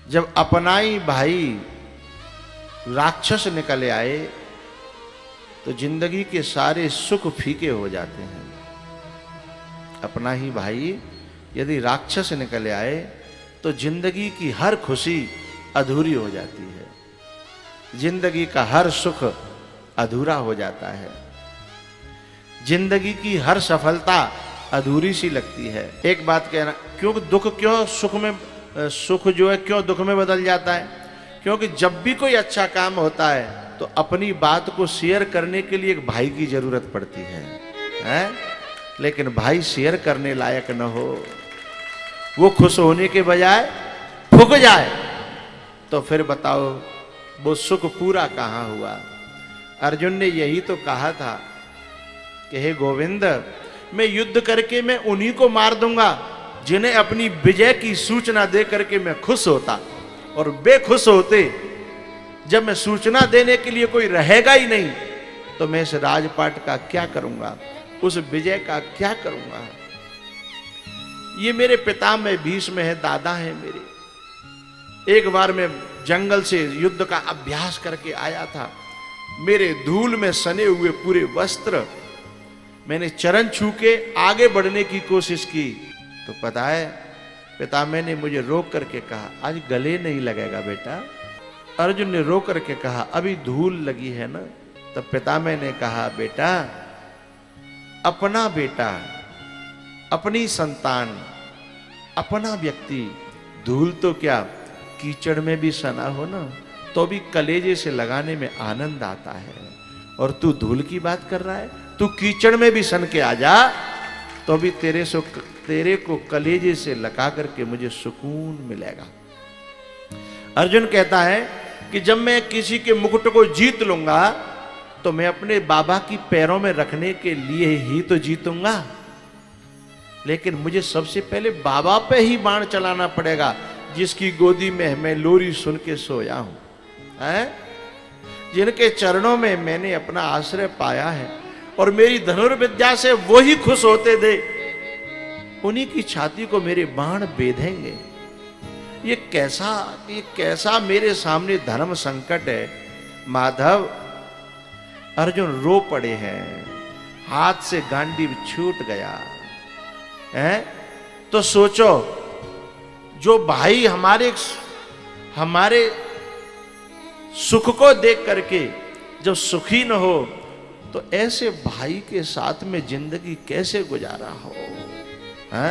जब अपना ही भाई राक्षस निकले आए तो जिंदगी के सारे सुख फीके हो जाते हैं। अपना ही भाई यदि राक्षस निकले आए तो जिंदगी की हर खुशी अधूरी हो जाती है, जिंदगी का हर सुख अधूरा हो जाता है, जिंदगी की हर सफलता अधूरी सी लगती है। एक बात कहना, क्यों दुख क्यों सुख में, सुख जो है क्यों दुख में बदल जाता है? क्योंकि जब भी कोई अच्छा काम होता है तो अपनी बात को शेयर करने के लिए एक भाई की जरूरत पड़ती है? लेकिन भाई शेयर करने लायक न हो, वो खुश होने के बजाय फूक जाए, तो फिर बताओ वो सुख पूरा कहां हुआ? अर्जुन ने यही तो कहा था कि हे गोविंद, मैं युद्ध करके मैं उन्हीं को मार दूंगा जिन्हें अपनी विजय की सूचना दे करके मैं खुश होता, और बेखुश होते जब मैं सूचना देने के लिए कोई रहेगा ही नहीं तो मैं इस राजपाट का क्या करूंगा, उस विजय का क्या करूंगा? ये मेरे पिता में भीष्म है, दादा है मेरे। एक बार मैं जंगल से युद्ध का अभ्यास करके आया था, मेरे धूल में सने हुए पूरे वस्त्र, मैंने चरण छू के आगे बढ़ने की कोशिश की तो पता है पितामह ने मुझे रोक करके कहा, आज गले नहीं लगेगा बेटा। अर्जुन ने रोक करके कहा, अभी धूल लगी है ना। तब पितामह ने कहा, बेटा, अपना बेटा, अपनी संतान, अपना व्यक्ति धूल तो क्या कीचड़ में भी सना हो ना तो भी कलेजे से लगाने में आनंद आता है, और तू धूल की बात कर रहा है? तू कीचड़ में भी सन के आ जा तो भी तेरे को कलेजे से लगा करके मुझे सुकून मिलेगा। अर्जुन कहता है कि जब मैं किसी के मुकुट को जीत लूंगा तो मैं अपने बाबा की पैरों में रखने के लिए ही तो जीतूंगा, लेकिन मुझे सबसे पहले बाबा पे ही बाण चलाना पड़ेगा जिसकी गोदी में मैं लोरी सुन के सोया हूं, जिनके चरणों में मैंने अपना आश्रय पाया है और मेरी धनुर्विद्या से वो ही खुश होते थे, उन्हीं की छाती को मेरे बाण बेधेंगे। ये कैसा मेरे सामने धर्म संकट है माधव। अर्जुन रो पड़े हैं, हाथ से गांडीव छूट गया है। तो सोचो, जो भाई हमारे सुख को देख करके जब सुखी न हो तो ऐसे भाई के साथ में जिंदगी कैसे गुजारा हो, है?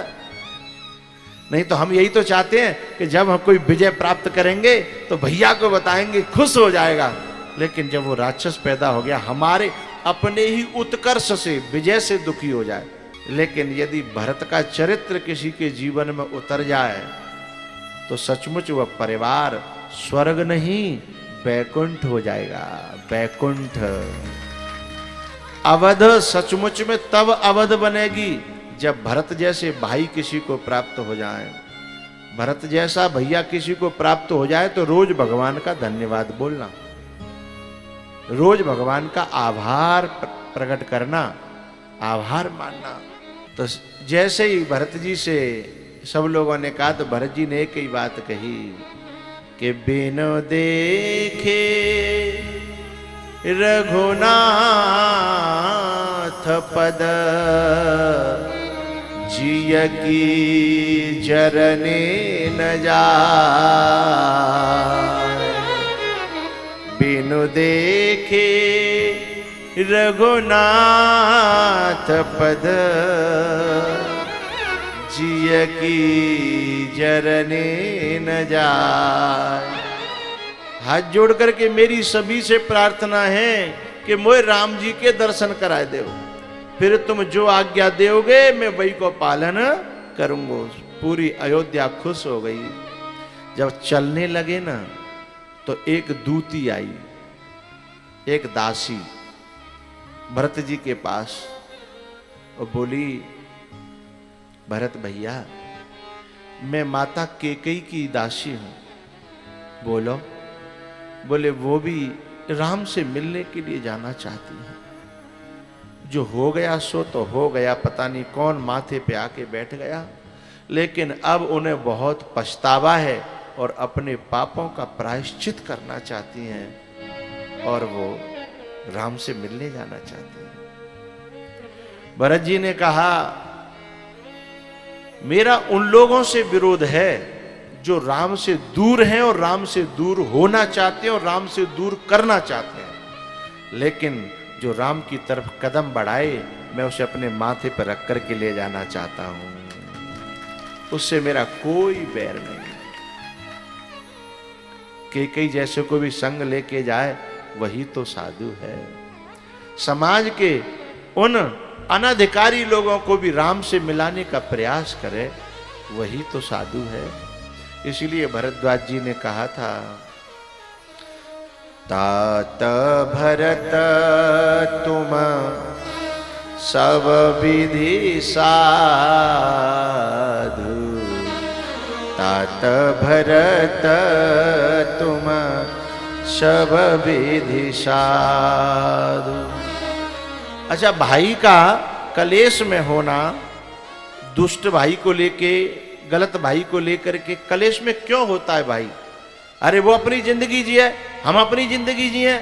नहीं तो हम यही तो चाहते हैं कि जब हम कोई विजय प्राप्त करेंगे तो भैया को बताएंगे, खुश हो जाएगा। लेकिन जब वो राक्षस पैदा हो गया, हमारे अपने ही उत्कर्ष से, विजय से दुखी हो जाए। लेकिन यदि भरत का चरित्र किसी के जीवन में उतर जाए तो सचमुच वह परिवार स्वर्ग नहीं बैकुंठ हो जाएगा। बैकुंठ अवध सचमुच में तब अवध बनेगी जब भरत जैसे भाई किसी को प्राप्त हो जाए, भरत जैसा भैया किसी को प्राप्त हो जाए तो रोज भगवान का धन्यवाद बोलना, रोज भगवान का आभार प्रकट करना, आभार मानना। तो जैसे ही भरत जी से सब लोगों ने कहा तो भरत जी ने एक ही बात कही कि बिनु देखे रघुनाथ पद जिय की जरने न जाए, बिनु देखे रघुनाथ पद जिय की जरने न जाए। हाथ जोड़ करके मेरी सभी से प्रार्थना है कि मोए राम जी के दर्शन कराए दो, फिर तुम जो आज्ञा दोगे मैं वही को पालन करूंगा। पूरी अयोध्या खुश हो गई। जब चलने लगे ना तो एक दूती आई, एक दासी भरत जी के पास, और बोली, भरत भैया मैं माता कैकेयी की दासी हूं। बोलो। बोले वो भी राम से मिलने के लिए जाना चाहती हैं। जो हो गया सो तो हो गया, पता नहीं कौन माथे पे आके बैठ गया, लेकिन अब उन्हें बहुत पछतावा है और अपने पापों का प्रायश्चित करना चाहती हैं और वो राम से मिलने जाना चाहती हैं। भरत जी ने कहा, मेरा उन लोगों से विरोध है जो राम से दूर हैं और राम से दूर होना चाहते हैं और राम से दूर करना चाहते हैं, लेकिन जो राम की तरफ कदम बढ़ाए मैं उसे अपने माथे पर रख कर के ले जाना चाहता हूं, उससे मेरा कोई बैर नहीं। कई जैसे को भी संग लेके जाए वही तो साधु है। समाज के उन अनधिकारी लोगों को भी राम से मिलाने का प्रयास करे वही तो साधु है। इसलिए भरद्वाज जी ने कहा था, तात भरत तुम सब विधि साधु, तात भरत तुम सब विधि साधु। अच्छा, भाई का कलेश में होना, दुष्ट भाई को लेके, गलत भाई को लेकर के कलेश में क्यों होता है भाई? अरे वो अपनी जिंदगी जिए, हम अपनी जिंदगी जिए,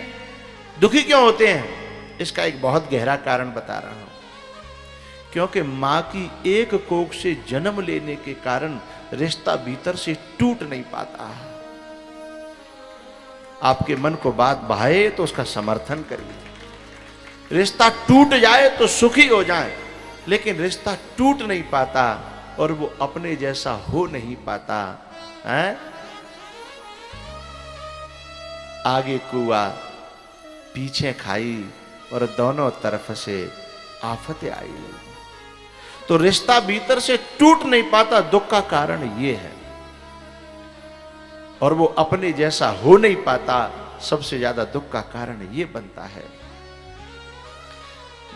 दुखी क्यों होते हैं? इसका एक बहुत गहरा कारण बता रहा हूं। क्योंकि मां की एक कोख से जन्म लेने के कारण रिश्ता भीतर से टूट नहीं पाता। आपके मन को बात भाए तो उसका समर्थन करिए। रिश्ता टूट जाए तो सुखी हो जाए, लेकिन रिश्ता टूट नहीं पाता और वो अपने जैसा हो नहीं पाता है। आगे कुआ पीछे खाई और दोनों तरफ से आफतें आई। तो रिश्ता भीतर से टूट नहीं पाता, दुख का कारण ये है। और वो अपने जैसा हो नहीं पाता, सबसे ज्यादा दुख का कारण ये बनता है।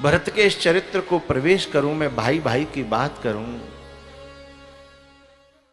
भरत के इस चरित्र को प्रवेश करूं, मैं भाई भाई की बात करूं,